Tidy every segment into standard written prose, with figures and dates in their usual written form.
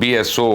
BSO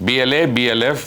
BLA, BLF,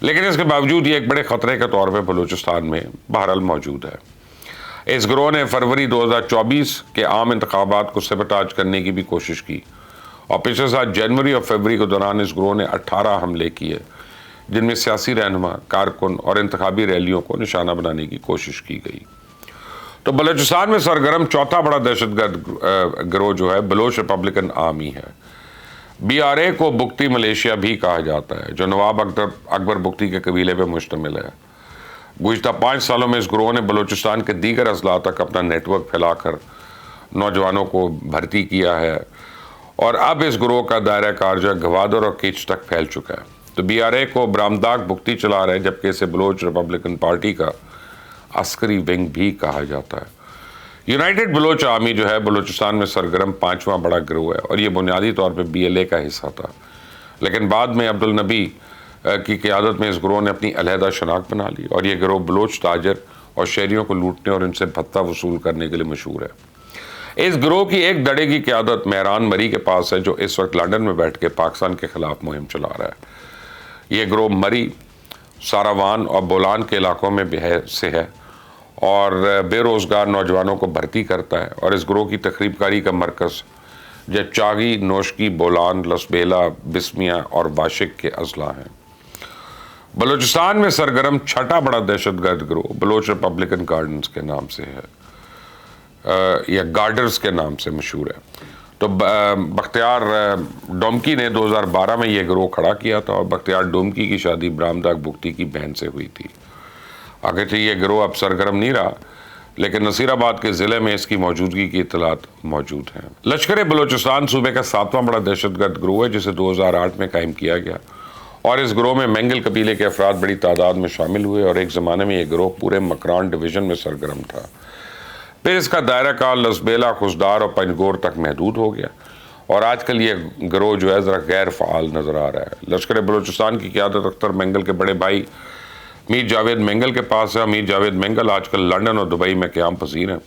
لیکن اس کے باوجود یہ ایک بڑے خطرے کے طور پہ بلوچستان میں بہرحال موجود ہے۔ اس گروہ نے فروری 2024 کے عام انتخابات کو سبوتاژ کرنے کی بھی کوشش کی، اور پچھلے سال جنوری اور فروری کے دوران اس گروہ نے 18 حملے کیے، جن میں سیاسی رہنما، کارکن اور انتخابی ریلیوں کو نشانہ بنانے کی کوشش کی گئی۔ تو بلوچستان میں سرگرم چوتھا بڑا دہشت گرد گروہ جو ہے بلوچ ریپبلکن آرمی ہے۔ BRA کو بگٹی ملیشیا بھی کہا جاتا ہے، جو نواب اکبر بگٹی کے قبیلے پہ مشتمل ہے۔ گزشتہ 5 سالوں میں اس گروہ نے بلوچستان کے دیگر اضلاع تک اپنا نیٹ ورک پھیلا کر نوجوانوں کو بھرتی کیا ہے، اور اب اس گروہ کا دائرہ کار جو ہے گوادر اور کیچ تک پھیل چکا ہے۔ تو BRA کو برامداغ بگٹی چلا رہے ہیں، جبکہ اسے بلوچ ریپبلکن پارٹی کا عسکری ونگ بھی کہا جاتا ہے۔ یونائٹڈ بلوچ آرمی جو ہے بلوچستان میں سرگرم 5واں بڑا گروہ ہے، اور یہ بنیادی طور پہ BLA کا حصہ تھا، لیکن بعد میں عبدالنبی کی قیادت میں اس گروہ نے اپنی علیحدہ شناخت بنا لی، اور یہ گروہ بلوچ تاجر اور شہریوں کو لوٹنے اور ان سے بھتہ وصول کرنے کے لیے مشہور ہے۔ اس گروہ کی ایک دڑے کی قیادت مہران مری کے پاس ہے، جو اس وقت لندن میں بیٹھ کے پاکستان کے خلاف مہم چلا رہا ہے۔ یہ گروہ مری، ساراوان اور بولان کے علاقوں میں سے ہے، اور بے روزگار نوجوانوں کو بھرتی کرتا ہے، اور اس گروہ کی تخریب کاری کا مرکز چاگی، نوشکی، بولان، لسبیلا، بسمیا اور واشک کے اضلاع ہیں۔ بلوچستان میں سرگرم چھٹا بڑا دہشت گرد گروہ بلوچ ریپبلکن گارڈنز کے نام سے ہے، یا گارڈرز کے نام سے مشہور ہے۔ تو بختیار ڈومکی نے 2012 میں یہ گروہ کھڑا کیا تھا، اور بختیار ڈومکی کی شادی برامداغ بگٹی کی بہن سے ہوئی تھی۔ اگرچہ یہ گروہ اب سرگرم نہیں رہا، لیکن نصیر آباد کے ضلع میں اس کی موجودگی کی اطلاعات موجود ہیں۔ لشکر بلوچستان صوبے کا 7واں بڑا دہشت گرد گروہ ہے، جسے 2008 میں قائم کیا گیا، اور اس گروہ میں مینگل قبیلے کے افراد بڑی تعداد میں شامل ہوئے، اور ایک زمانے میں یہ گروہ پورے مکران ڈویژن میں سرگرم تھا۔ پھر اس کا دائرہ کار لسبیلا، خزدار اور پنجگور تک محدود ہو گیا، اور آج کل یہ گروہ جو ہے ذرا غیر فعال نظر آ رہا ہے۔ لشکر بلوچستان کی قیادت اختر مینگل کے بڑے بھائی میر جاوید مینگل کے پاس ہے۔ میر جاوید مینگل آج کل لندن اور دبئی میں قیام پذیر ہیں۔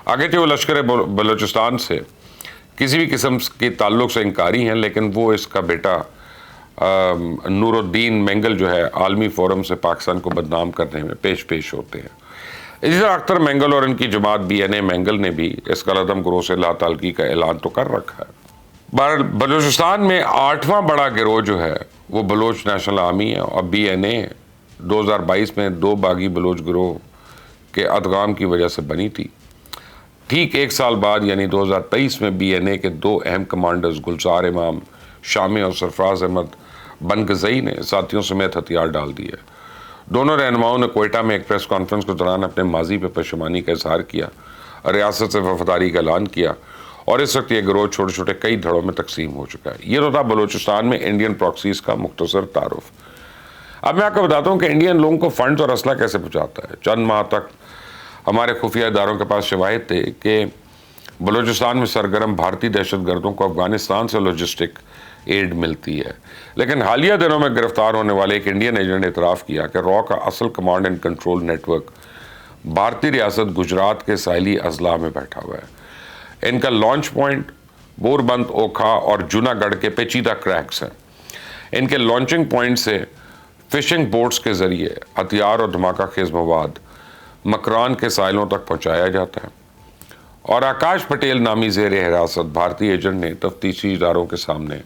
اگرچہ وہ لشکر بلوچستان سے کسی بھی قسم کے تعلق سے انکاری ہیں، لیکن وہ اس کا بیٹا نور الدین مینگل جو ہے عالمی فورم سے پاکستان کو بدنام کرنے میں پیش ہوتے ہیں۔ اسی طرح اختر مینگل اور ان کی جماعت BNA مینگل نے بھی اس کالعدم گروہ سے لا تعلقی کا اعلان تو کر رکھا ہے۔ بلوچستان میں 8واں بڑا گروہ جو ہے وہ بلوچ نیشنل آرمی ہے، اور BNA 2022 میں 2 باغی بلوچ گروہ کے ادغام کی وجہ سے بنی تھی۔ ٹھیک 1 سال بعد یعنی 2023 میں BNA کے 2 اہم کمانڈرز گلزار امام شامی اور سرفراز احمد بنگزئی نے ساتھیوں سمیت ہتھیار ڈال دیے۔ دونوں رہنماؤں نے کوئٹہ میں ایک پریس کانفرنس کے دوران اپنے ماضی پہ پشیمانی کا اظہار کیا، ریاست سے وفاداری کا اعلان کیا، اور اس وقت یہ گروہ چھوٹے چھوٹے کئی دھڑوں میں تقسیم ہو چکا ہے۔ یہ تو تھا بلوچستان میں انڈین پراکسیز کا مختصر تعارف۔ اب میں آپ کو بتاتا ہوں کہ انڈین لوگوں کو فنڈز اور اسلحہ کیسے پہنچاتا ہے۔ چند ماہ تک ہمارے خفیہ اداروں کے پاس شواہد تھے کہ بلوچستان میں سرگرم بھارتی دہشت گردوں کو افغانستان سے لاجسٹک ایڈ ملتی ہے، لیکن حالیہ دنوں میں گرفتار ہونے والے ایک انڈین ایجنٹ نے اعتراف کیا کہ را کا اصل command and control network بھارتی ریاست گجرات کے ساحلی اضلاع میں بیٹھا ہوا ہے۔ ان کا لانچ پوائنٹ بوربند، اوکھا اور جوناگڑھ کے پیچیدہ کریکس ہیں۔ ان کے لانچنگ پوائنٹ سے فشنگ بوٹس کے ذریعے ہتھیار اور دھماکہ خیز مواد مکران کے ساحلوں تک پہنچایا جاتا ہے، اور آکاش پٹیل نامی زیر حراست بھارتی ایجنٹ نے تفتیشی اداروں کے سامنے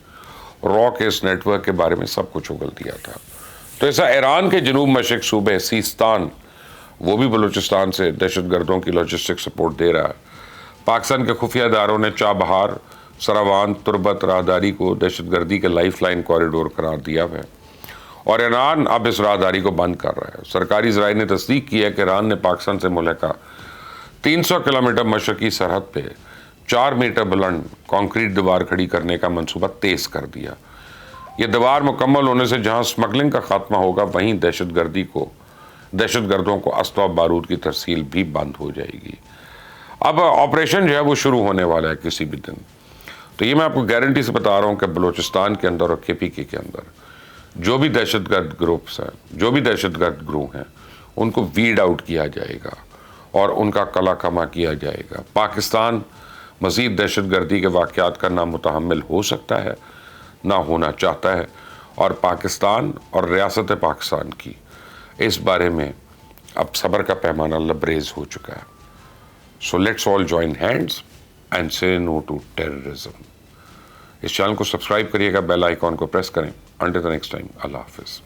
را کے اس نیٹ ورک کے بارے میں سب کچھ اگل دیا تھا۔ تو ایسا ایران کے جنوب مشرق صوبے سیستان، وہ بھی بلوچستان سے دہشت گردوں کی لاجسٹک سپورٹ دے رہا ہے۔ پاکستان کے خفیہ اداروں نے چابہار، سراوان، تربت راہداری کو دہشت گردی کے لائف لائن کوریڈور قرار دیا ہے، اور ایران اب اس راہداری کو بند کر رہا ہے۔ سرکاری ذرائع نے تصدیق کی ہے کہ ایران نے پاکستان سے ملحقہ 300 کلومیٹر مشرقی سرحد پہ 4 میٹر بلند کانکریٹ دیوار کھڑی کرنے کا منصوبہ تیز کر دیا۔ یہ دیوار مکمل ہونے سے جہاں سمگلنگ کا خاتمہ ہوگا، وہیں دہشت گردوں کو اسلحہ بارود کی ترسیل بھی بند ہو جائے گی۔ اب آپریشن جو ہے وہ شروع ہونے والا ہے کسی بھی دن۔ تو یہ میں آپ کو گارنٹی سے بتا رہا ہوں کہ بلوچستان کے اندر اور KPK کے اندر جو بھی دہشت گرد گروپس ہیں، جو بھی دہشت گرد گروہ ہیں، ان کو ویڈ آؤٹ کیا جائے گا اور ان کا کلا کما کیا جائے گا۔ پاکستان مزید دہشت گردی کے واقعات کا نہ متحمل ہو سکتا ہے، نہ ہونا چاہتا ہے، اور پاکستان اور ریاست پاکستان کی اس بارے میں اب صبر کا پیمانہ لبریز ہو چکا ہے. So let's all join hands and سے نو ٹو ٹیررزم. اس چینل کو سبسکرائب کریے گا, بیل آئیکن کو پریس کریں. انٹل دی نیکسٹ ٹائم, اللہ حافظ.